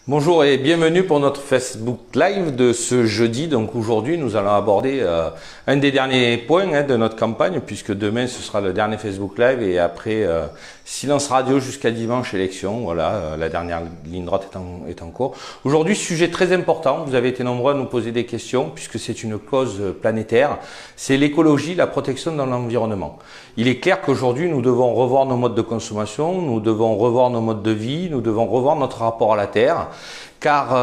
Bonjour et bienvenue pour notre Facebook Live de ce jeudi. Donc aujourd'hui, nous allons aborder un des derniers points de notre campagne, puisque demain ce sera le dernier Facebook Live et après silence radio jusqu'à dimanche élection. Voilà, la dernière ligne droite est en cours. Aujourd'hui, sujet très important. Vous avez été nombreux à nous poser des questions puisque c'est une cause planétaire. C'est l'écologie, la protection dans l'environnement. Il est clair qu'aujourd'hui, nous devons revoir nos modes de consommation, nous devons revoir nos modes de vie, nous devons revoir notre rapport à la Terre. Car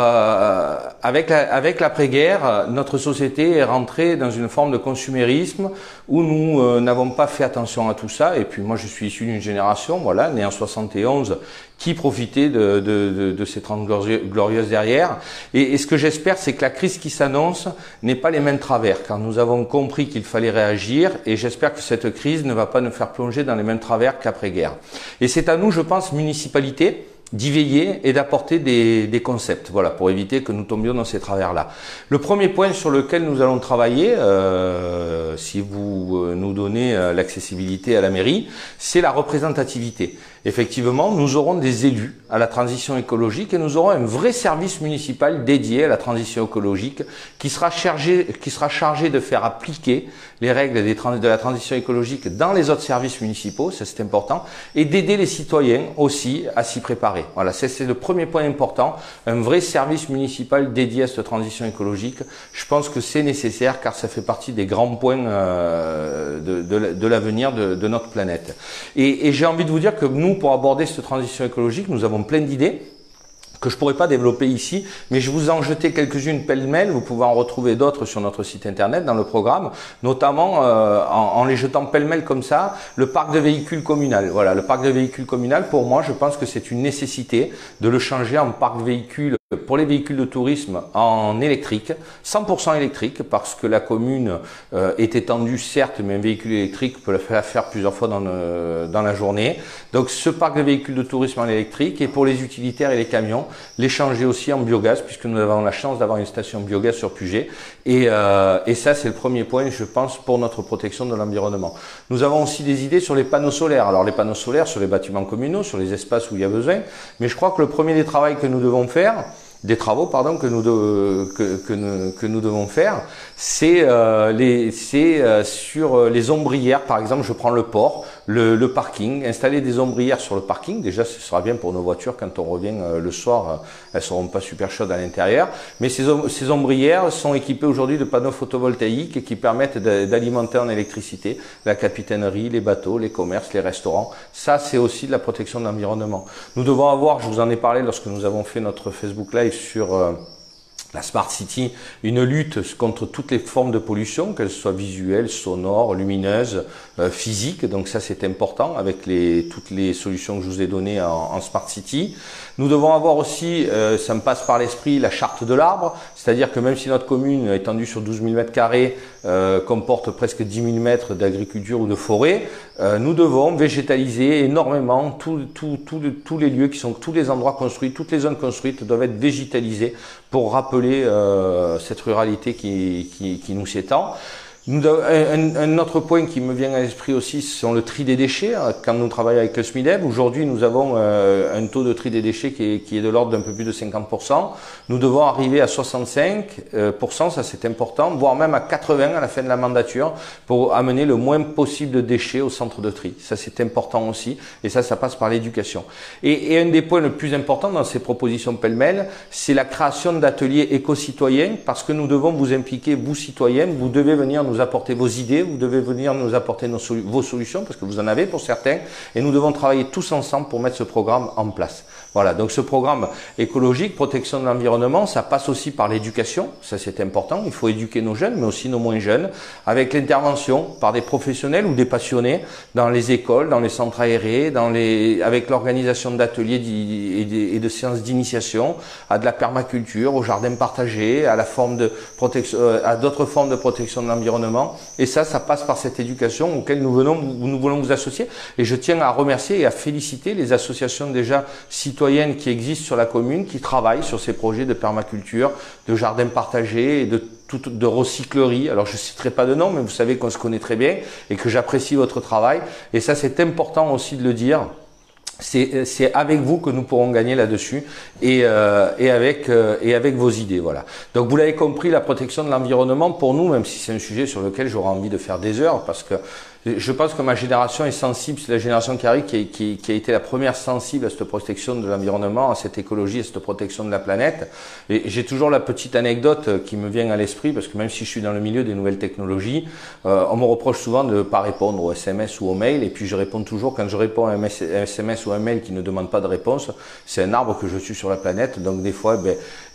avec l'après-guerre, notre société est rentrée dans une forme de consumérisme où nous n'avons pas fait attention à tout ça. Et puis moi, je suis issu d'une génération, voilà, née en 71, qui profitait de ces 30 glorieuses derrière. Et ce que j'espère, c'est que la crise qui s'annonce n'est pas les mains de travers, car nous avons compris qu'il fallait réagir. Et j'espère que cette crise ne va pas nous faire plonger dans les mêmes travers qu'après-guerre. Et c'est à nous, je pense, municipalités, d'y veiller et d'apporter des concepts, voilà, pour éviter que nous tombions dans ces travers-là. Le premier point sur lequel nous allons travailler, si vous nous donnez l'accessibilité à la mairie, c'est la représentativité. Effectivement, nous aurons des élus à la transition écologique et nous aurons un vrai service municipal dédié à la transition écologique qui sera chargé de faire appliquer les règles de la transition écologique dans les autres services municipaux, ça c'est important, et d'aider les citoyens aussi à s'y préparer. Voilà, c'est le premier point important, un vrai service municipal dédié à cette transition écologique. Je pense que c'est nécessaire car ça fait partie des grands points de l'avenir de notre planète. Et j'ai envie de vous dire que nous, pour aborder cette transition écologique, nous avons plein d'idées que je pourrais pas développer ici, mais je vous en jeter quelques-unes pêle-mêle. Vous pouvez en retrouver d'autres sur notre site internet dans le programme, notamment en les jetant pêle-mêle comme ça, le parc de véhicules communal. Voilà, le parc de véhicules communal, pour moi, je pense que c'est une nécessité de le changer en parc de véhicules pour les véhicules de tourisme en électrique, 100% électrique, parce que la commune est étendue certes, mais un véhicule électrique peut le faire plusieurs fois dans la journée. Donc ce parc de véhicules de tourisme en électrique, et pour les utilitaires et les camions, les changer aussi en biogaz, puisque nous avons la chance d'avoir une station biogaz sur Puget. Et ça, c'est le premier point, je pense, pour notre protection de l'environnement. Nous avons aussi des idées sur les panneaux solaires. Alors les panneaux solaires sur les bâtiments communaux, sur les espaces où il y a besoin, mais je crois que le premier des travaux que nous devons faire, que nous devons faire, c'est sur les ombrières. Par exemple, je prends le port, le parking, installer des ombrières sur le parking. Déjà, ce sera bien pour nos voitures quand on revient le soir, elles seront pas super chaudes à l'intérieur. Mais ces ombrières sont équipées aujourd'hui de panneaux photovoltaïques qui permettent d'alimenter en électricité la capitainerie, les bateaux, les commerces, les restaurants. Ça, c'est aussi de la protection de l'environnement. Nous devons avoir, je vous en ai parlé lorsque nous avons fait notre Facebook Live sur la Smart City, une lutte contre toutes les formes de pollution, qu'elles soient visuelles, sonores, lumineuses, physiques. Donc ça, c'est important avec toutes les solutions que je vous ai données en Smart City. Nous devons avoir aussi, ça me passe par l'esprit, la charte de l'arbre, c'est-à-dire que même si notre commune étendue sur 12 000 m2 comporte presque 10 000 mètres d'agriculture ou de forêt, nous devons végétaliser énormément tous les lieux tous les endroits construits, toutes les zones construites doivent être végétalisées pour rappeler cette ruralité qui nous s'étend. Un autre point qui me vient à l'esprit aussi, sont le tri des déchets. Quand nous travaillons avec le SMIDEV, aujourd'hui nous avons un taux de tri des déchets qui est de l'ordre d'un peu plus de 50%. Nous devons arriver à 65%, ça c'est important, voire même à 80% à la fin de la mandature, pour amener le moins possible de déchets au centre de tri. Ça c'est important aussi, et ça passe par l'éducation. Et un des points le plus importants dans ces propositions pêle-mêle, c'est la création d'ateliers éco-citoyens, parce que nous devons vous impliquer, vous citoyens, vous devez venir nous apporter vos idées, vous devez venir nous apporter vos solutions, parce que vous en avez pour certains, et nous devons travailler tous ensemble pour mettre ce programme en place. Voilà, donc ce programme écologique, protection de l'environnement, ça passe aussi par l'éducation, ça c'est important, il faut éduquer nos jeunes, mais aussi nos moins jeunes, avec l'intervention par des professionnels ou des passionnés dans les écoles, dans les centres aérés, avec l'organisation d'ateliers et de séances d'initiation, à de la permaculture, au jardin partagé, à d'autres formes de protection de l'environnement. Et ça passe par cette éducation auquel nous voulons vous associer. Et je tiens à remercier et à féliciter les associations déjà citoyennes qui existent sur la commune, qui travaillent sur ces projets de permaculture, de jardins partagés et de recyclerie. Alors je ne citerai pas de nom, mais vous savez qu'on se connaît très bien et que j'apprécie votre travail. Et ça, c'est important aussi de le dire. c'est avec vous que nous pourrons gagner là-dessus et avec vos idées. Voilà. Donc vous l'avez compris, la protection de l'environnement pour nous, même si c'est un sujet sur lequel j'aurais envie de faire des heures, parce que je pense que ma génération est sensible, c'est la génération qui arrive qui a été la première sensible à cette protection de l'environnement, à cette écologie, à cette protection de la planète. Et j'ai toujours la petite anecdote qui me vient à l'esprit, parce que même si je suis dans le milieu des nouvelles technologies, on me reproche souvent de ne pas répondre aux SMS ou aux mails, et puis je réponds toujours, quand je réponds à un SMS ou un mail qui ne demande pas de réponse, c'est un arbre que je tue sur la planète, donc des fois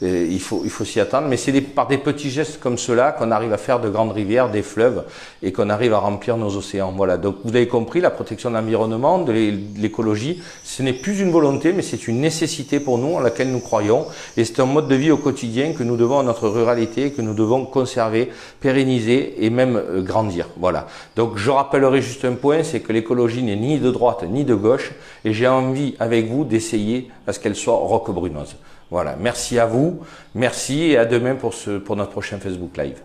il faut s'y attendre, mais c'est par des petits gestes comme cela qu'on arrive à faire de grandes rivières, des fleuves, et qu'on arrive à remplir nos océans. Voilà, donc vous avez compris, la protection de l'environnement, de l'écologie, ce n'est plus une volonté, mais c'est une nécessité pour nous, en laquelle nous croyons, et c'est un mode de vie au quotidien que nous devons à notre ruralité, que nous devons conserver, pérenniser et même grandir. Voilà, donc je rappellerai juste un point, c'est que l'écologie n'est ni de droite ni de gauche, et j'ai envie avec vous d'essayer à ce qu'elle soit roquebrunose. Voilà, merci à vous, merci et à demain pour notre prochain Facebook Live.